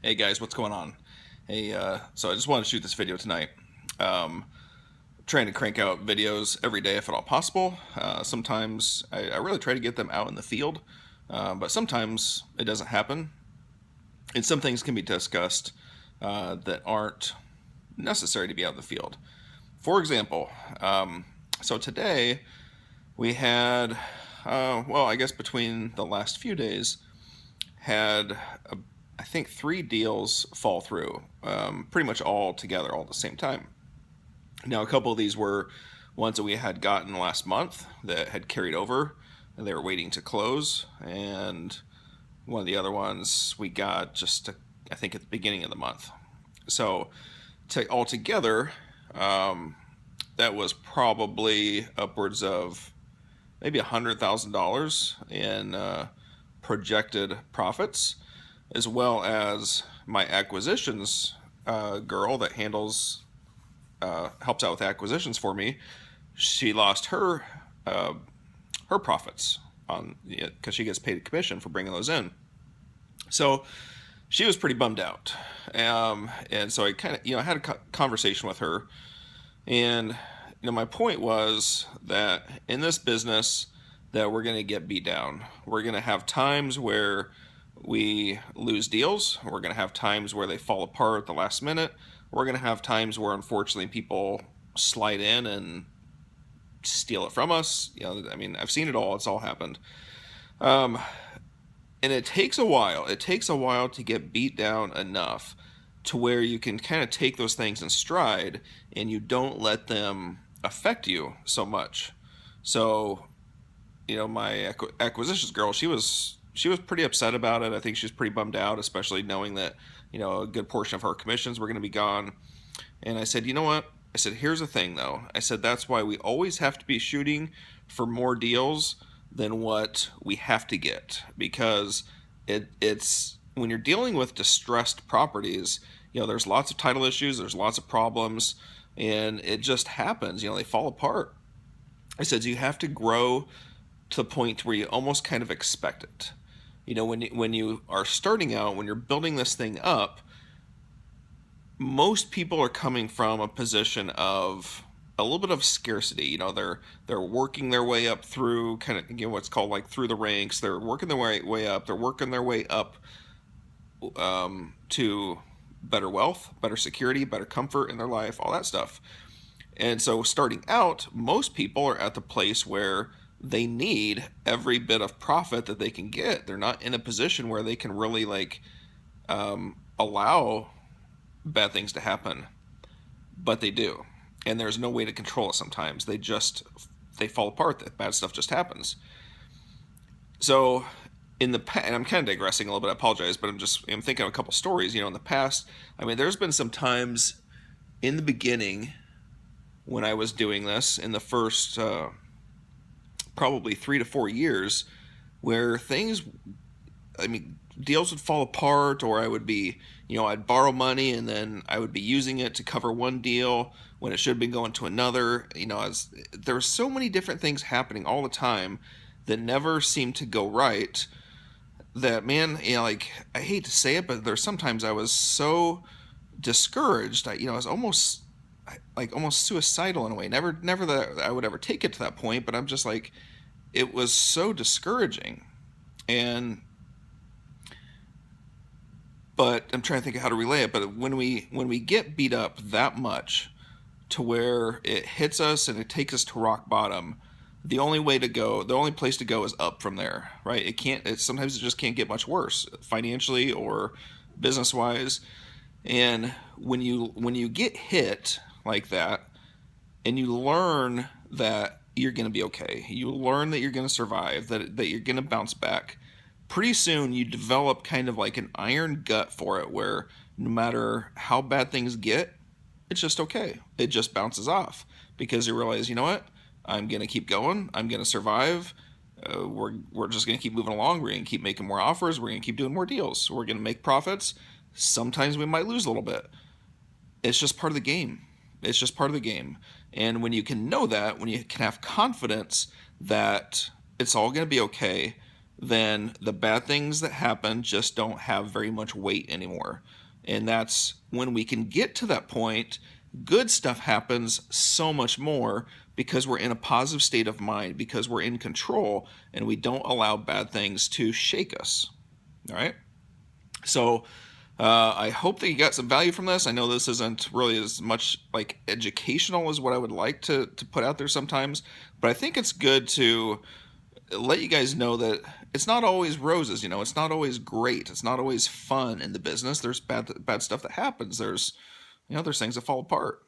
Hey guys, what's going on? Hey, so I just wanted to shoot this video tonight. Um, Trying to crank out videos every day if at all possible. Sometimes I really try to get them out in the field, but sometimes it doesn't happen. And some things can be discussed that aren't necessary to be out in the field. For example, so today we had, well, I guess between the last few days, had I think 3 deals fall through, pretty much all together, all at the same time. Now, a couple of these were ones that we had gotten last month that had carried over, and they were waiting to close. And one of the other ones we got just, I think, at the beginning of the month. So, altogether, um, that was probably upwards of maybe $100,000 in projected profits, as well as my acquisitions girl that helps out with acquisitions for me. She lost her profits on because she gets paid a commission for bringing those in. So she was pretty bummed out, and so I kind of had a conversation with her, and my point was that in this business that we're going to get beat down. We're going to have times where we lose deals. We're going to have times where they fall apart at the last minute. We're going to have times where unfortunately people slide in and steal it from us. I mean, I've seen it all. It's all happened. Um, and it takes a while. It takes a while to get beat down enough to where you can kind of take those things in stride and you don't let them affect you so much. So, my acquisitions girl, she was pretty upset about it. I think she's pretty bummed out, especially knowing that a good portion of her commissions were going to be gone. And I said, you know what? I said, here's the thing, though. I said that's why we always have to be shooting for more deals than what we have to get, because it's when you're dealing with distressed properties, there's lots of title issues, there's lots of problems, and it just happens. They fall apart. I said, you have to grow to the point where you almost kind of expect it. When you are starting out, when you're building this thing up, most people are coming from a position of a little bit of scarcity. They're working their way up through kind of what's called like through the ranks. They're working their way up. They're working their way up to better wealth, better security, better comfort in their life, all that stuff. And so starting out, most people are at the place where they need every bit of profit that they can get. They're not in a position where they can really allow bad things to happen, but they do. And there's no way to control it sometimes. They fall apart. That bad stuff just happens. So in the past, and I'm kind of digressing a little bit, I apologize, but I'm thinking of a couple stories. In the past, I mean, there's been some times in the beginning when I was doing this in the first probably 3 to 4 years, where deals would fall apart, or I would be, I'd borrow money and then I would be using it to cover one deal when it should have been going to another. There were so many different things happening all the time that never seemed to go right. That, man, I hate to say it, but there's sometimes I was so discouraged. I was almost suicidal in a way. Never that I would ever take it to that point, but I'm just like, it was so discouraging. And but I'm trying to think of how to relay it. But when we get beat up that much to where it hits us and it takes us to rock bottom, the only place to go is up from there, right? Sometimes it just can't get much worse financially or business wise. And when you get hit like that, and you learn that you're going to be okay, you learn that you're going to survive, that you're going to bounce back, pretty soon you develop kind of like an iron gut for it, where no matter how bad things get, it's just okay. It just bounces off, because you realize, you know what? I'm going to keep going. I'm going to survive. We're just going to keep moving along. We're going to keep making more offers. We're going to keep doing more deals. We're going to make profits. Sometimes we might lose a little bit. It's just part of the game. It's just part of the game. And when you can know that, when you can have confidence that it's all going to be okay, then the bad things that happen just don't have very much weight anymore. And that's when we can get to that point, good stuff happens so much more because we're in a positive state of mind, because we're in control and we don't allow bad things to shake us. All right? So I hope that you got some value from this. I know this isn't really as much like educational as what I would like to put out there sometimes, but I think it's good to let you guys know that it's not always roses. It's not always great. It's not always fun in the business. There's bad stuff that happens. There's things that fall apart,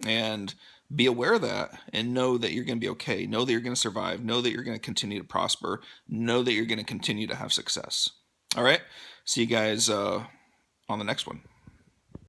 and be aware of that and know that you're going to be okay. Know that you're going to survive. Know that you're going to continue to prosper. Know that you're going to continue to have success. All right. See you guys on the next one.